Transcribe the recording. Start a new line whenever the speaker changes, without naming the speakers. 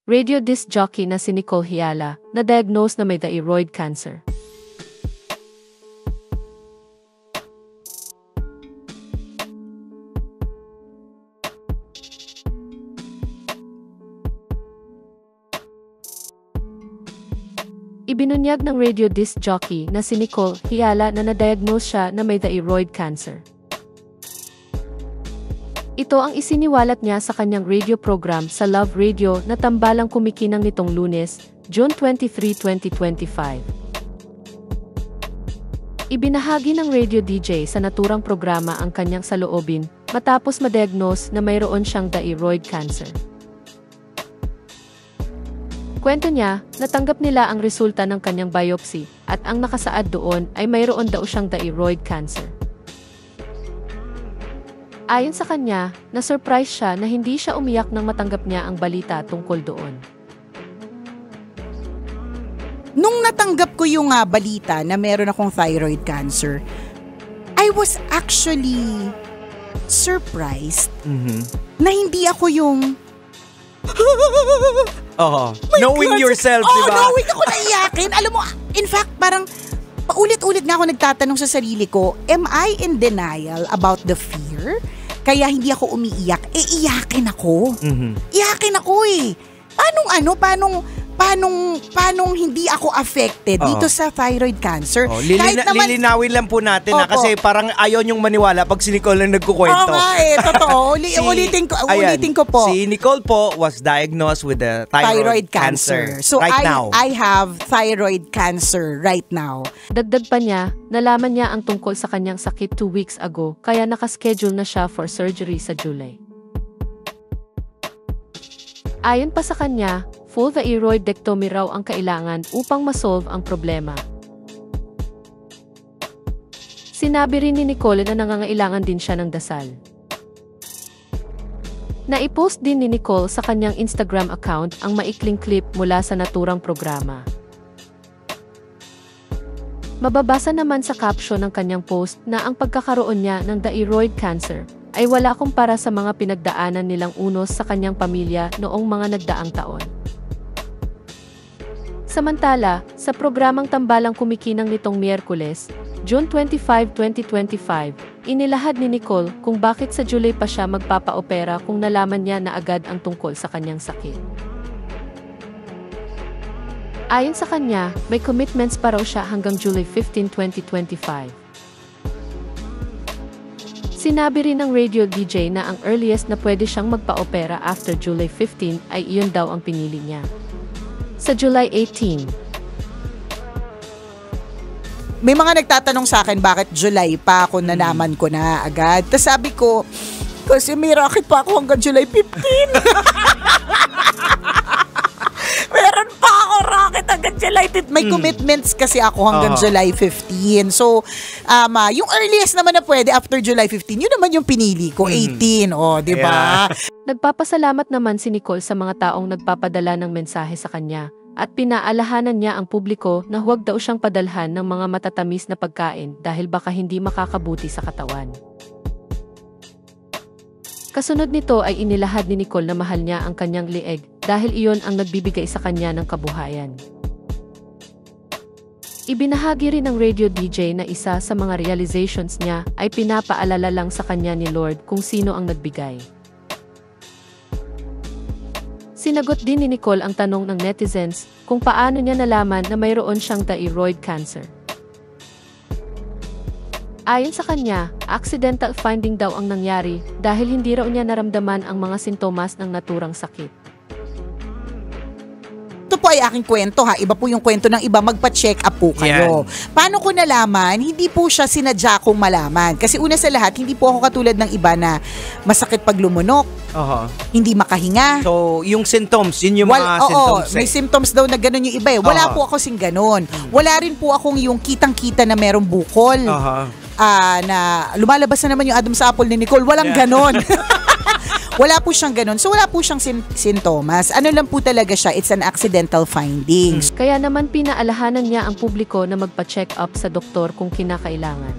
Radio disc jockey na si Nicole Hiala na-diagnose na may thyroid cancer. Ibinunyag ng radio disc jockey na si Nicole Hiala na na-diagnose siya na may thyroid cancer. Ito ang isiniwalat niya sa kanyang radio program sa Love Radio na tambalang kumikinang nitong Lunes, June 23, 2025. Ibinahagi ng radio DJ sa naturang programa ang kanyang saloobin matapos ma-diagnose na mayroon siyang thyroid cancer. Kwento niya, natanggap nila ang resulta ng kanyang biopsy at ang nakasaad doon ay mayroon daw siyang thyroid cancer. Ayon sa kanya, na-surprise siya na hindi siya umiyak nang matanggap niya ang balita tungkol doon.
Nung natanggap ko yung balita na meron akong thyroid cancer, I was actually surprised na hindi ako yung
knowing yourself, diba?
Knowing ako naiyakin. Alam mo, in fact, parang paulit-ulit nga ako nagtatanong sa sarili ko, am I in denial about the fear? Kaya hindi ako umiiyak. Iyakin ako. Iyakin ako eh. Paanong hindi ako affected dito sa thyroid cancer?
Lilinawin lang po natin kasi parang ayaw niyong maniwala pag si Nicole lang nagkukwento.
Oo nga eh, totoo. Ulitin ko po.
Si Nicole po was diagnosed with the thyroid cancer.
So
now.
I have thyroid cancer right now.
Dagdag pa niya, nalaman niya ang tungkol sa kanyang sakit 2 weeks ago kaya nakaschedule na siya for surgery sa July. Ayon pa sa kanya, full thyroidectomy raw ang kailangan upang masolve ang problema. Sinabi rin ni Nicole na nangangailangan din siya ng dasal. Naipost din ni Nicole sa kanyang Instagram account ang maikling clip mula sa naturang programa. Mababasa naman sa caption ng kanyang post na ang pagkakaroon niya ng thyroid cancer ay wala kumpara sa mga pinagdaanan nilang unos sa kanyang pamilya noong mga nagdaang taon. Samantala, sa programang Tambalang Kumikinang nitong Miyerkules, June 25, 2025, inilahad ni Nicole kung bakit sa July pa siya magpapa-opera kung nalaman niya na agad ang tungkol sa kanyang sakit. Ayon sa kanya, may commitments pa raw siya hanggang July 15, 2025. Sinabi rin ng radio DJ na ang earliest na pwede siyang magpa-opera after July 15 ay iyon daw ang pinili niya. Sa July 18.
May mga nagtatanong sa akin bakit July pa ako nalaman ko na agad. Tapos sabi ko, kasi may racket pa ako hanggang July 15. Meron pa ako racket hanggang July 15. May commitments kasi ako hanggang July 15. So, yung earliest naman na pwede after July 15, yun naman yung pinili ko, 18. Di ba?
Nagpapasalamat naman si Nicole sa mga taong nagpapadala ng mensahe sa kanya at pinaalahanan niya ang publiko na huwag daw siyang padalhan ng mga matatamis na pagkain dahil baka hindi makakabuti sa katawan. Kasunod nito ay inilahad ni Nicole na mahal niya ang kanyang lieg dahil iyon ang nagbibigay sa kanya ng kabuhayan. Ibinahagi rin ng radio DJ na isa sa mga realizations niya ay pinapaalala lang sa kanya ni Lord kung sino ang nagbigay. Sinagot din ni Nicole ang tanong ng netizens kung paano niya nalaman na mayroon siyang thyroid cancer. Ayon sa kanya, accidental finding daw ang nangyari dahil hindi raw niya naramdaman ang mga sintomas ng naturang sakit.
Ito po ay aking kwento ha. Iba po yung kwento ng iba. Magpa-check up po kayo. Paano ko nalaman? Hindi po siya sinadya kong malaman. Kasi una sa lahat, hindi po ako katulad ng iba na masakit pag lumunok. Hindi makahinga.
So, yung symptoms, yun yung mga symptoms.
May symptoms daw na gano'n yung iba eh. Wala po ako sing gano'n. Wala rin po akong yung kitang-kita na merong bukol. Na lumalabas na naman yung Adam's apple ni Nicole. Walang gano'n. Wala po siyang ganun. So wala po siyang sintomas. Ano lang po talaga siya, it's an accidental findings.
Kaya naman pinaalahanan niya ang publiko na magpa-check up sa doktor kung kinakailangan.